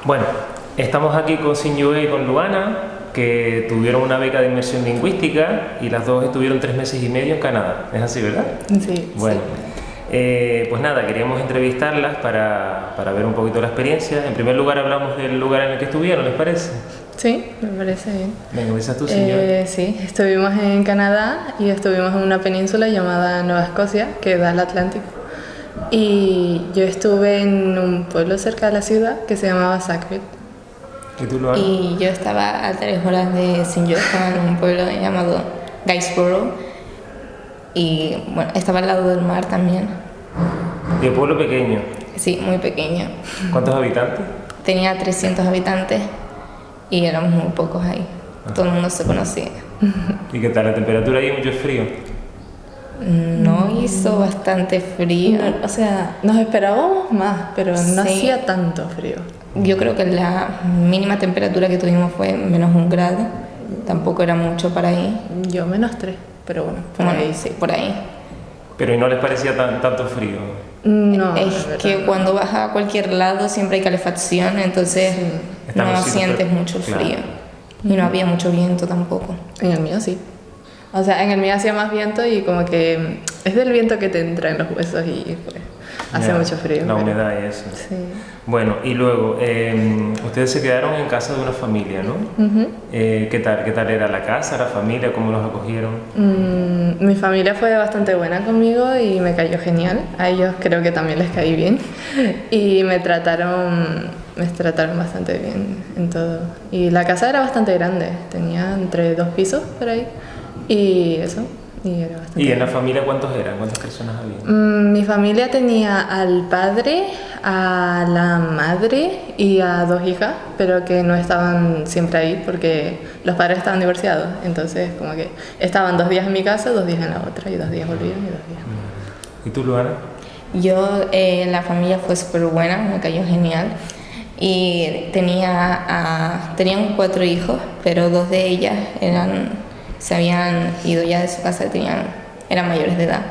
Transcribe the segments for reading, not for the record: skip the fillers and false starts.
Bueno, estamos aquí con Sinjue y con Luana, que tuvieron una beca de inmersión lingüística y las dos estuvieron 3 meses y medio en Canadá. ¿Es así, verdad? Sí. Bueno, pues nada, queríamos entrevistarlas para ver un poquito la experiencia. En primer lugar hablamos del lugar en el que estuvieron, ¿les parece? Sí, me parece bien. Venga, empiezas tú, Sinjue. Sí, estuvimos en Canadá y estuvimos en una península llamada Nueva Escocia, que da al Atlántico. Y yo estuve en un pueblo cerca de la ciudad que se llamaba Sacred. ¿Y tú, Luana? Y yo estaba a 3 horas de Sinjue, estaba en un pueblo llamado Guysborough y bueno, estaba al lado del mar también. ¿Y el pueblo pequeño? Sí, muy pequeño. ¿Cuántos habitantes? Tenía 300 habitantes y éramos muy pocos ahí. Todo el mundo se conocía. ¿Y qué tal la temperatura ahí? ¿Mucho frío? No hizo bastante frío, o sea, Nos esperábamos más, pero no Sí. hacía tanto frío. yo creo que la mínima temperatura que tuvimos fue -1 grado. Tampoco era mucho para ahí. Yo -3, pero bueno, por Bueno, ahí sí, por ahí. Pero ¿y no les parecía tanto frío? No, Es la verdad. que cuando vas a cualquier lado siempre hay calefacción, entonces Están no los sitios sientes mucho el claro. frío. Y no había mucho viento tampoco. En el mío sí. O sea, en el mío hacía más viento y como que es del viento que te entra en los huesos y pues, hace Ya, mucho frío. La pero- humedad y eso. Sí. Bueno, y luego, ustedes se quedaron en casa de una familia, ¿no? Ujú. ¿Qué tal era la casa, la familia, cómo los acogieron? Mi familia fue bastante buena conmigo y me cayó genial. A ellos creo que también les caí bien. Y me trataron bastante bien en todo. Y la casa era bastante grande, tenía entre 2 pisos por ahí. Y eso, y era bastante ¿Y en la grande. familia cuántos eran? ¿Cuántas personas había? Mi familia tenía al padre, a la madre y a 2 hijas, pero que no estaban siempre ahí porque los padres estaban divorciados. Entonces, como que estaban 2 días en mi casa, 2 días en la otra, y 2 días volvían y 2 días. ¿Y tú, Luana? Yo, la familia fue súper buena, me cayó genial. Y tenían 4 hijos, pero 2 de ellas se habían ido ya de su casa, eran mayores de edad.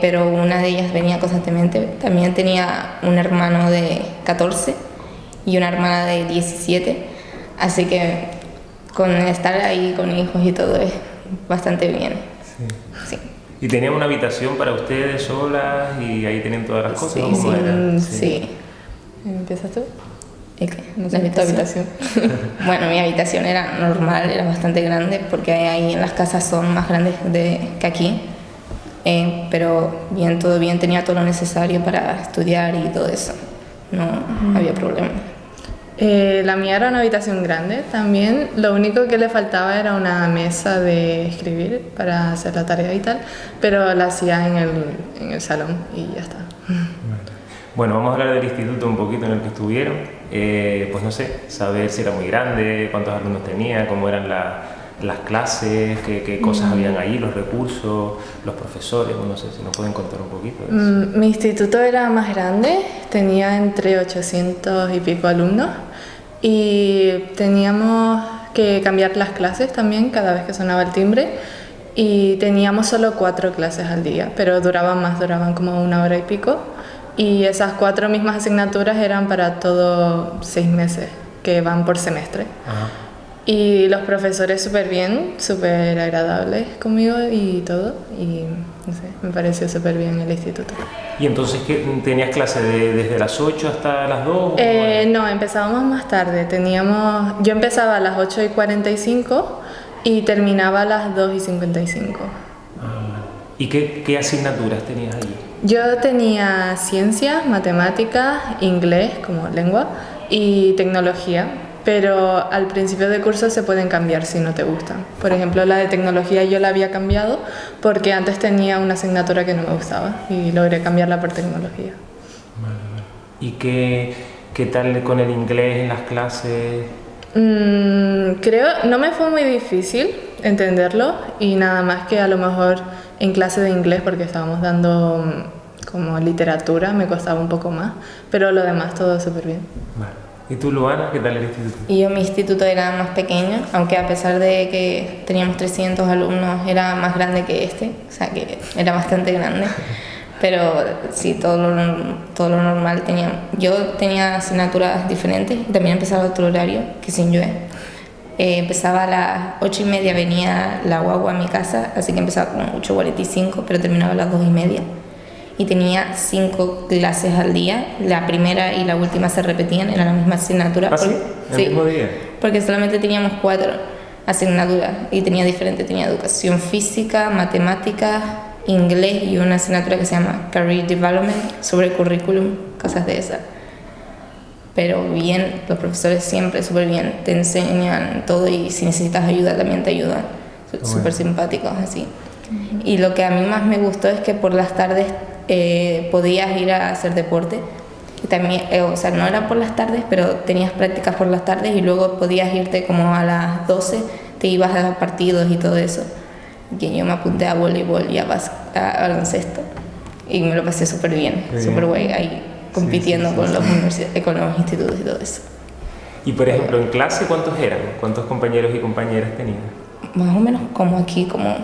Pero una de ellas venía constantemente. También tenía un hermano de 14 y una hermana de 17. Así que con estar ahí con hijos y todo es bastante bien. Sí. ¿Y tenían una habitación para ustedes solas y ahí tenían todas las cosas? Sí, ¿O cómo sí. era? Sí. ¿Empiezas tú? ¿Y qué? No ¿La sé, tu habitación? Bueno, mi habitación era normal, era bastante grande, porque ahí en las casas son más grandes que aquí. Pero bien, todo bien, tenía todo lo necesario para estudiar y todo eso. No había problema. La mía era una habitación grande también. Lo único que le faltaba era una mesa de escribir para hacer la tarea y tal, pero la hacía en el salón y ya está. Bueno, vamos a hablar del instituto un poquito en el que estuvieron. Pues no sé, saber si era muy grande, cuántos alumnos tenía, cómo eran las clases, qué cosas habían ahí, los recursos, los profesores, no sé si nos pueden contar un poquito de eso. Mi instituto era más grande, tenía entre 800 y pico alumnos y teníamos que cambiar las clases también cada vez que sonaba el timbre y teníamos solo 4 clases al día, pero duraban más, duraban como 1 hora y pico y esas 4 mismas asignaturas eran para todo 6 meses que van por semestre. Ajá. Y los profesores súper bien, súper agradables conmigo y todo. Y no sé, me pareció súper bien el instituto. ¿Y entonces tenías clase desde las 8 hasta las 2? ¿O cómo era? No, empezábamos más tarde. Yo empezaba a las 8:45 y terminaba a las 2:55. ¿Y qué asignaturas tenías allí? Yo tenía ciencias, matemáticas, inglés como lengua y tecnología. Pero al principio de curso se pueden cambiar si no te gustan. Por ejemplo, la de tecnología yo la había cambiado porque antes tenía una asignatura que no me gustaba y logré cambiarla por tecnología. ¿Y qué tal con el inglés en las clases? Creo, no me fue muy difícil entenderlo y nada más que a lo mejor en clase de inglés porque estábamos dando como literatura me costaba un poco más, pero lo demás todo súper bien. Vale. ¿Y tú, Luana, qué tal el instituto? Y mi instituto era más pequeño, aunque a pesar de que teníamos 300 alumnos, era más grande que este, o sea que era bastante grande. Pero sí, todo lo normal tenía. Yo tenía asignaturas diferentes y también empezaba otro horario que sin yo. Empezaba a las 8:30, venía la guagua a mi casa, así que empezaba como 8:45, pero terminaba a las 2:30. Y tenía 5 clases al día. La primera y la última se repetían, era la misma asignatura. ¿Ah, sí? ¿El mismo día? Porque solamente teníamos 4 asignaturas y tenía diferente. Tenía educación física, matemáticas, inglés y una asignatura que se llama Career Development, sobre currículum, cosas de esas. Pero bien, los profesores siempre súper bien, te enseñan todo y si necesitas ayuda también te ayudan. Súper simpáticos así. Y lo que a mí más me gustó es que por las tardes podías ir a hacer deporte. Y también, o sea, no era por las tardes, pero tenías prácticas por las tardes y luego podías irte como a las 12, te ibas a partidos y todo eso. Que yo me apunté a voleibol y a baloncesto y me lo pasé súper bien, súper guay ahí compitiendo con los universidades, con los institutos y todo eso. Y por ejemplo, en clase, ¿cuántos eran? ¿Cuántos compañeros y compañeras tenían? Más o menos como aquí, como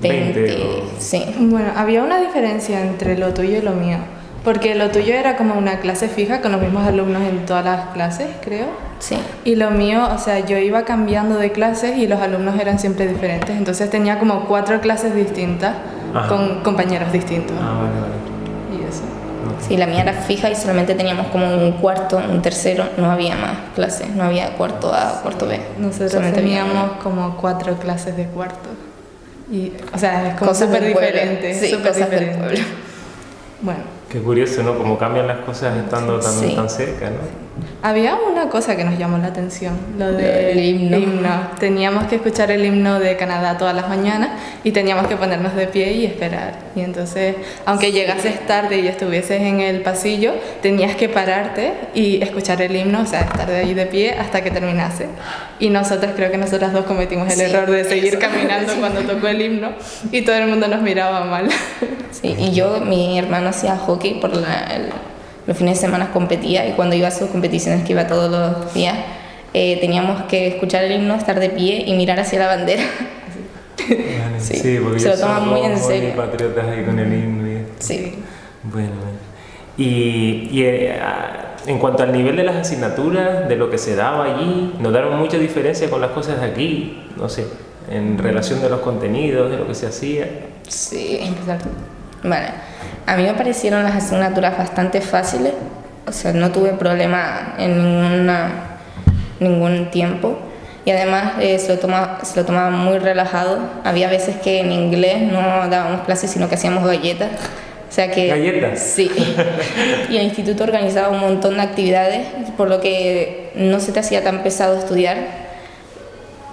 20 sí. Bueno, había una diferencia entre lo tuyo y lo mío, porque lo tuyo era como una clase fija con los mismos alumnos en todas las clases, creo. Sí. Y lo mío, o sea, yo iba cambiando de clases y los alumnos eran siempre diferentes, entonces tenía como 4 clases distintas. Ajá. Con compañeros distintos. Ah, vale. Y eso. Sí, la mía era fija y solamente teníamos como un cuarto, un tercero, no había más clases, no había cuarto A, cuarto B. Nosotros teníamos como 4 clases de cuarto. Y, o sea, es como cosas súper diferente. Sí, súper cosas diferente. del pueblo. Bueno. Qué curioso, ¿no? Cómo cambian las cosas estando tan cerca, ¿no? Había una cosa que nos llamó la atención, lo del himno. Teníamos que escuchar el himno de Canadá todas las mañanas y teníamos que ponernos de pie y esperar. Y entonces, aunque llegases tarde y estuvieses en el pasillo, tenías que pararte y escuchar el himno, o sea, estar de ahí de pie hasta que terminase. Y creo que nosotras dos cometimos el error de seguir caminando cuando tocó el himno y todo el mundo nos miraba mal. Sí, y mi hermano hacía hockey por los fines de semana competía y cuando iba a sus competiciones, que iba todos los días, teníamos que escuchar el himno, estar de pie y mirar hacia la bandera. Vale, sí, porque se lo toman muy en serio. Patriotas ahí con el himno y esto. Sí. Bueno. Y en cuanto al nivel de las asignaturas, de lo que se daba allí, ¿notaron mucha diferencia con las cosas de aquí? No sé, en relación de los contenidos, de lo que se hacía. Sí, vale. A mí me parecieron las asignaturas bastante fáciles, o sea, no tuve problema en ningún tiempo y además se lo tomaba muy relajado. Había veces que en inglés no dábamos clases, sino que hacíamos galletas. O sea que, ¿galletas? Sí. Y el instituto organizaba un montón de actividades, por lo que no se te hacía tan pesado estudiar.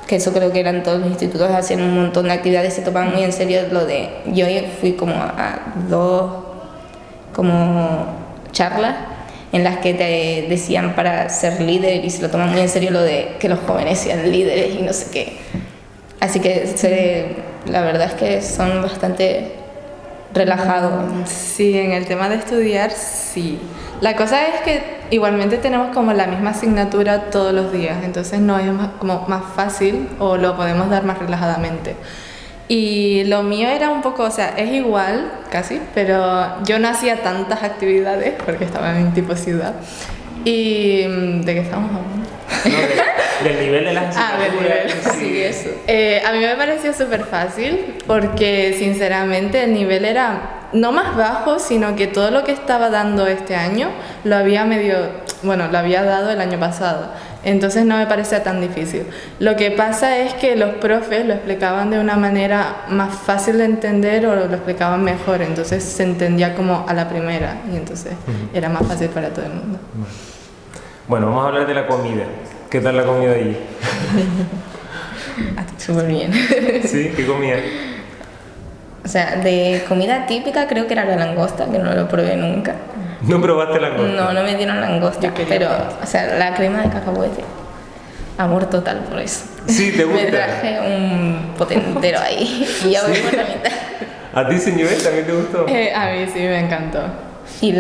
Que eso creo que eran todos los institutos, hacían un montón de actividades, se tomaban muy en serio lo de... Yo fui como a 2 como charlas en las que te decían para ser líder y se lo toman muy en serio lo de que los jóvenes sean líderes y no sé qué. Así que la verdad es que son bastante relajados. Sí, en el tema de estudiar, sí. La cosa es que igualmente tenemos como la misma asignatura todos los días, entonces no es como más fácil o lo podemos dar más relajadamente. Y lo mío era un poco, o sea, es igual casi, pero yo no hacía tantas actividades porque estaba en tipo ciudad. ¿Y de qué estamos hablando? No, del nivel de las asignaturas. Del nivel. Sí, eso. A mí me pareció súper fácil porque sinceramente el nivel era no más bajo, sino que todo lo que estaba dando este año lo había dado el año pasado. Entonces no me parecía tan difícil. Lo que pasa es que los profes lo explicaban de una manera más fácil de entender o lo explicaban mejor, entonces se entendía como a la primera y entonces era más fácil para todo el mundo. Bueno, vamos a hablar de la comida. ¿Qué tal la comida allí? Súper bien. ¿Sí? ¿Qué comían? O sea, de comida típica creo que era la langosta, que no lo probé nunca. ¿No probaste langosta? No me dieron langosta, pero, o sea, la crema de cacahuete, amor total por eso. Sí, ¿te gusta? Me traje un potentero ahí y ya voy por la mitad. ¿A ti, señorita, también te gustó? A mí sí me encantó. Y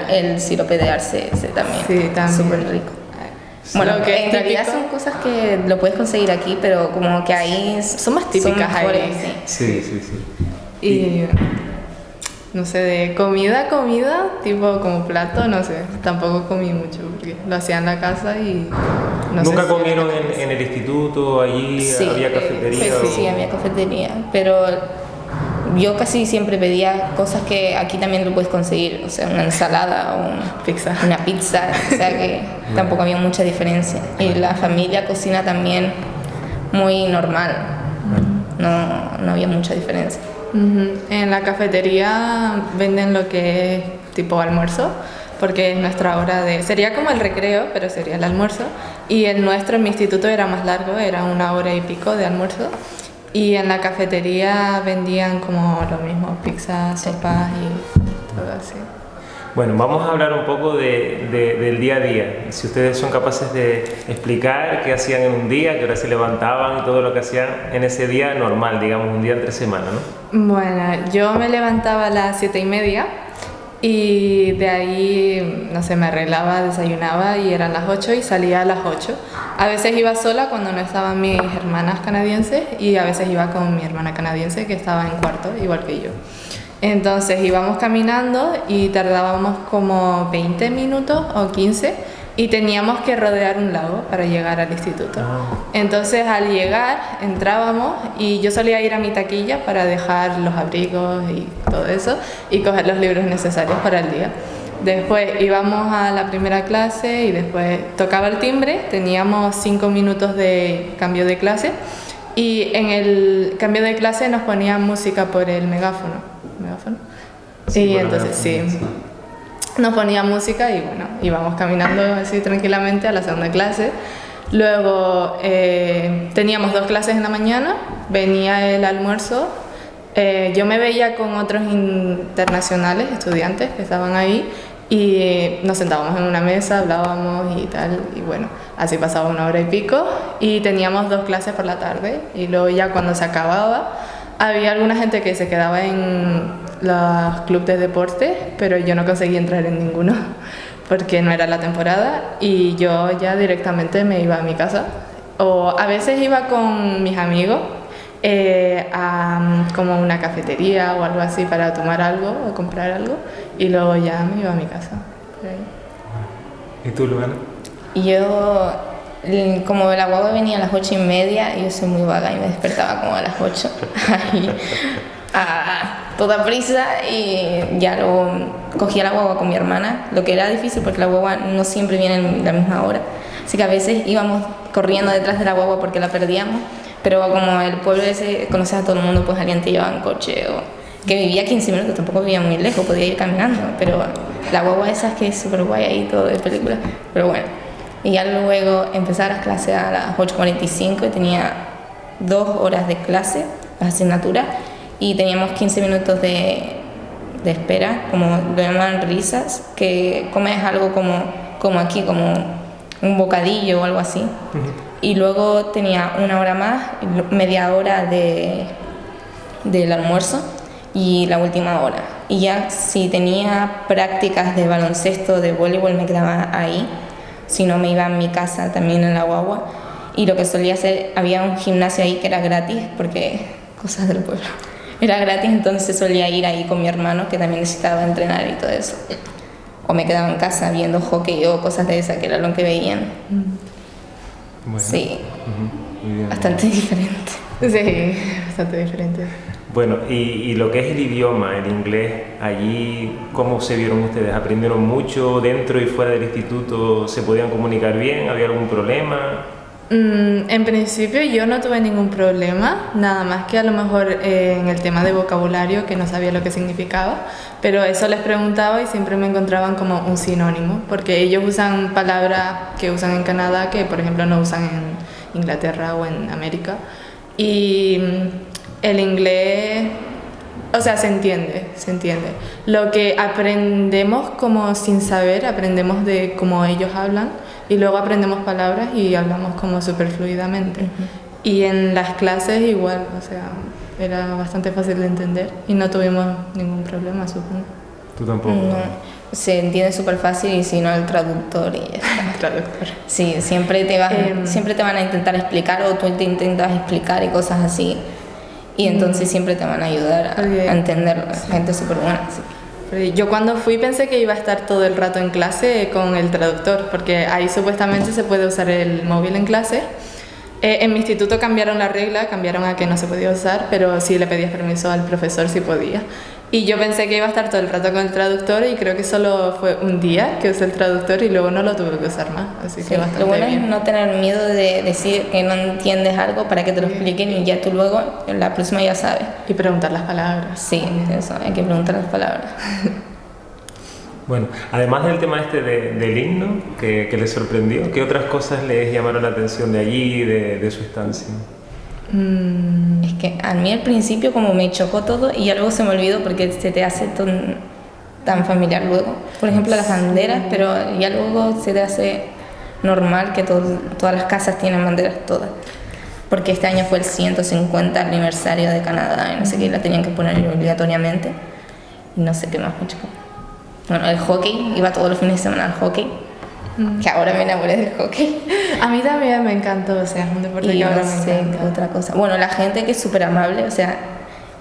el sirope de arce ese también. Sí, también. Súper rico. Sí, bueno, que en realidad son cosas que lo puedes conseguir aquí, pero como que ahí son más típicas mejores, ahí. Sí. Y no sé, de comida, tipo como plato, no sé, tampoco comí mucho porque lo hacía en la casa y no sé ¿Nunca si comieron en el instituto, allí Sí, había cafetería? sí, había cafetería, pero yo casi siempre pedía cosas que aquí también lo puedes conseguir, o sea, una ensalada o una pizza, o sea que tampoco había mucha diferencia. Y la familia cocina también muy normal, no había mucha diferencia. En la cafetería venden lo que es tipo almuerzo, porque es nuestra hora de... Sería como el recreo, pero sería el almuerzo. Y el nuestro, en mi instituto, era más largo, era 1 hora y pico de almuerzo. Y en la cafetería vendían como lo mismo, pizzas, sopas y todo así. Bueno, vamos a hablar un poco del día a día. Si ustedes son capaces de explicar qué hacían en un día, qué hora se levantaban y todo lo que hacían en ese día normal, digamos, un día entre semana, ¿no? Bueno, yo me levantaba a las 7:30 y de ahí, no sé, me arreglaba, desayunaba y eran las 8 y salía a las 8. A veces iba sola cuando no estaban mis hermanas canadienses y a veces iba con mi hermana canadiense que estaba en cuarto, igual que yo. Entonces íbamos caminando y tardábamos como 20 minutos o 15 y teníamos que rodear un lago para llegar al instituto. Entonces al llegar entrábamos y yo solía ir a mi taquilla para dejar los abrigos y todo eso y coger los libros necesarios para el día. Después íbamos a la primera clase y después tocaba el timbre, teníamos 5 minutos de cambio de clase y en el cambio de clase nos ponían música por el megáfono. Sí, y entonces sí, nos ponía música y bueno, íbamos caminando así tranquilamente a la segunda clase. Luego teníamos 2 clases en la mañana, venía el almuerzo. Yo me veía con otros internacionales, estudiantes que estaban ahí y nos sentábamos en una mesa, hablábamos y tal, y bueno, así pasaba 1 hora y pico y teníamos 2 clases por la tarde y luego ya cuando se acababa había alguna gente que se quedaba en los clubes de deporte, pero yo no conseguí entrar en ninguno porque no era la temporada y yo ya directamente me iba a mi casa o a veces iba con mis amigos a como una cafetería o algo así para tomar algo o comprar algo y luego ya me iba a mi casa. ¿Y tú, Luana? Yo, como la guagua venía a las 8:30, yo soy muy vaga y me despertaba como a las 8 ahí, a toda prisa y ya luego cogía la guagua con mi hermana, lo que era difícil porque la guagua no siempre viene en la misma hora, así que a veces íbamos corriendo detrás de la guagua porque la perdíamos, pero como el pueblo ese conoces a todo el mundo, pues alguien te llevaba en coche o que vivía 15 minutos, tampoco vivía muy lejos, podía ir caminando, pero la guagua esa es que es súper guay ahí, todo de película, pero bueno. Y ya luego empezaba las clases a las 8:45 y tenía 2 horas de clase, las asignaturas, y teníamos 15 minutos de espera, como lo llaman risas, que comes algo como aquí, como un bocadillo o algo así. Y luego tenía 1 hora más, media hora del almuerzo y la última hora. Y ya si tenía prácticas de baloncesto, de voleibol, me quedaba ahí. Si no, me iba a mi casa también en la guagua. Y lo que solía hacer, había un gimnasio ahí que era gratis, porque cosas del pueblo. Era gratis, entonces solía ir ahí con mi hermano, que también necesitaba entrenar y todo eso. O me quedaba en casa viendo hockey o cosas de esas, que era lo que veían. Bueno. Sí, Muy bien. bastante diferente. Sí, bastante diferente. Bueno, y lo que es el idioma, el inglés, allí, ¿cómo se vieron ustedes? ¿Aprendieron mucho dentro y fuera del instituto? ¿Se podían comunicar bien? ¿Había algún problema? En principio yo no tuve ningún problema, nada más que a lo mejor en el tema de vocabulario que no sabía lo que significaba, pero eso les preguntaba y siempre me encontraban como un sinónimo, porque ellos usan palabras que usan en Canadá que por ejemplo no usan en Inglaterra o en América y el inglés, o sea, se entiende. Lo que aprendemos como sin saber, aprendemos de cómo ellos hablan y luego aprendemos palabras y hablamos como súper fluidamente. Y en las clases igual, o sea, era bastante fácil de entender y no tuvimos ningún problema, supongo. ¿Tú tampoco? No, se entiende súper fácil y si no el traductor y ya está. Traductor. Sí, siempre te van a intentar explicar o tú te intentas explicar y cosas así. y entonces siempre te van a ayudar a entenderlo. Gente súper buena. Sí. Yo cuando fui pensé que iba a estar todo el rato en clase con el traductor, porque ahí supuestamente se puede usar el móvil en clase. En mi instituto cambiaron la regla, cambiaron a que no se podía usar, pero sí le pedías permiso al profesor si podía. Y yo pensé que iba a estar todo el rato con el traductor y creo que solo fue un día que usé el traductor y luego no lo tuve que usar más, así que bastante lo bueno bien. es no tener miedo de decir que no entiendes algo para que te lo expliquen y ya tú luego, la próxima ya sabes. Y preguntar las palabras. Sí, eso, hay que preguntar las palabras. Bueno, además del tema del himno que les sorprendió, ¿qué otras cosas les llamaron la atención de allí, de su estancia? Es que a mí al principio como me chocó todo y ya luego se me olvidó porque se te hace tan familiar luego. Por ejemplo las banderas, pero ya luego se te hace normal que todas las casas tienen banderas todas. Porque este año fue el 150 aniversario de Canadá y no sé qué, la tenían que poner obligatoriamente. Y no sé qué más me chocó. Bueno, el hockey, iba todos los fines de semana al hockey. Que ahora me enamoré del hockey. A mí también me encantó, o sea, es un deporte Y que ahora no me sé encanta. qué otra cosa. Bueno, la gente que es súper amable, o sea,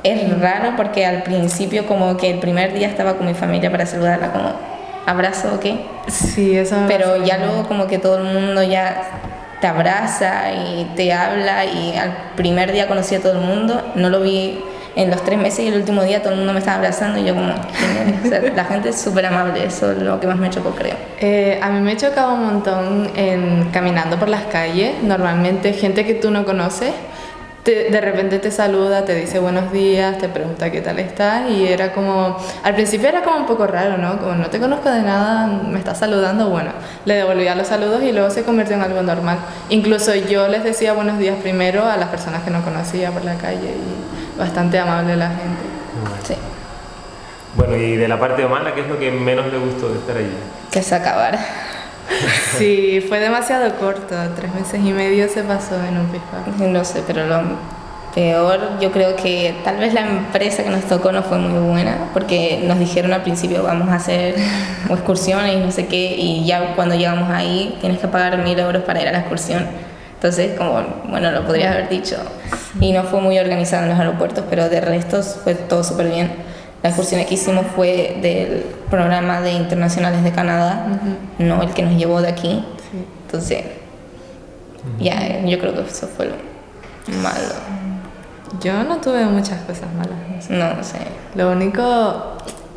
es raro porque al principio como que el primer día estaba con mi familia para saludarla como abrazo o qué. Sí, eso me Pero pasó ya también. luego como que todo el mundo ya te abraza y te habla y al primer día conocí a todo el mundo, no lo vi en los 3 meses y el último día todo el mundo me estaba abrazando y yo como, genial. O sea, la gente es súper amable, eso es lo que más me chocó creo. A mí me chocaba un montón caminando por las calles, normalmente gente que tú no conoces, de repente te saluda, te dice buenos días, te pregunta qué tal estás y era como, al principio era como un poco raro, ¿no? Como no te conozco de nada, me estás saludando, bueno, le devolvía los saludos y luego se convirtió en algo normal. Incluso yo les decía buenos días primero a las personas que no conocía por la calle y bastante amable la gente. Sí, Bueno, y de la parte mala, ¿qué es lo que menos le gustó de estar allí? que se acabara. Sí, fue demasiado corto, 3 meses y medio se pasó en un pisco. No sé, pero lo peor, yo creo que tal vez la empresa que nos tocó no fue muy buena, porque nos dijeron al principio vamos a hacer excursiones y no sé qué, y ya cuando llegamos ahí tienes que pagar 1.000 euros para ir a la excursión. Entonces, como, bueno, lo podrías haber dicho. Y no fue muy organizado en los aeropuertos, pero de resto fue todo súper bien. La excursión que hicimos fue del programa de internacionales de Canadá, no el que nos llevó de aquí. Sí. Entonces, ya, yo creo que eso fue lo malo. Yo no tuve muchas cosas malas. No sé. No sé. Lo único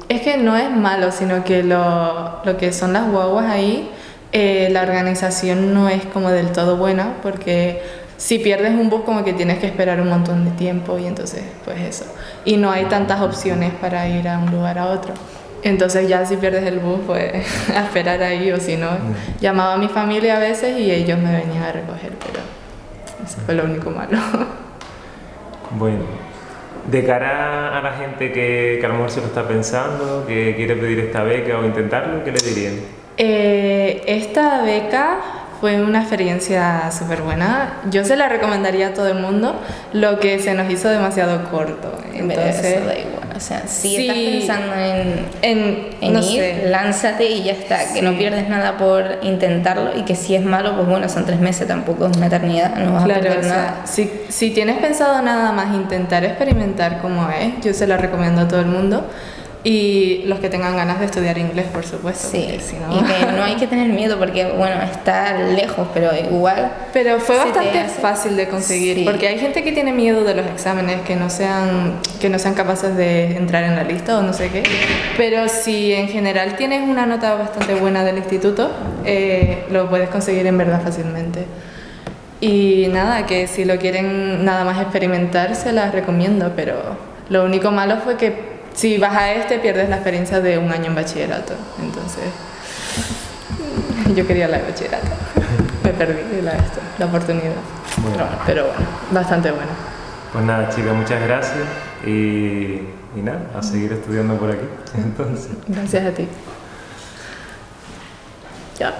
es que no es malo, sino que lo que son las guaguas ahí, la organización no es como del todo buena, porque si pierdes un bus como que tienes que esperar un montón de tiempo y entonces pues eso. Y no hay tantas opciones para ir a un lugar a otro. Entonces ya si pierdes el bus pues a esperar ahí o si no, llamaba a mi familia a veces y ellos me venían a recoger, pero eso fue lo único malo. Bueno, de cara a la gente que a lo mejor se lo está pensando, que quiere pedir esta beca o intentarlo, ¿qué le dirían? Esta beca fue una experiencia súper buena. Yo se la recomendaría a todo el mundo, lo que se nos hizo demasiado corto. Pero Entonces, eso da igual. O sea, si sí, estás pensando en no ir, sé. lánzate y ya está. Que Sí. no pierdes nada por intentarlo y que si es malo, pues bueno, son 3 meses, tampoco es una eternidad, no vas a claro, perder o sea, nada. si tienes pensado nada más intentar experimentar cómo es, yo se la recomiendo a todo el mundo. Y los que tengan ganas de estudiar inglés, por supuesto. Sí, porque si no... y que no hay que tener miedo porque, bueno, está lejos, pero igual... Pero fue se te bastante hace- fácil de conseguir, Sí. porque hay gente que tiene miedo de los exámenes, que no sean capaces de entrar en la lista o no sé qué. Pero si en general tienes una nota bastante buena del instituto, lo puedes conseguir en verdad fácilmente. Y nada, que si lo quieren nada más experimentar, se las recomiendo, pero lo único malo fue que si vas a pierdes la experiencia de un año en bachillerato. Entonces, yo quería la de bachillerato. Me perdí la oportunidad. Bueno. Pero bueno, bastante bueno. Pues nada, chicas, muchas gracias y nada, a seguir estudiando por aquí. Entonces. Gracias a ti. Ya.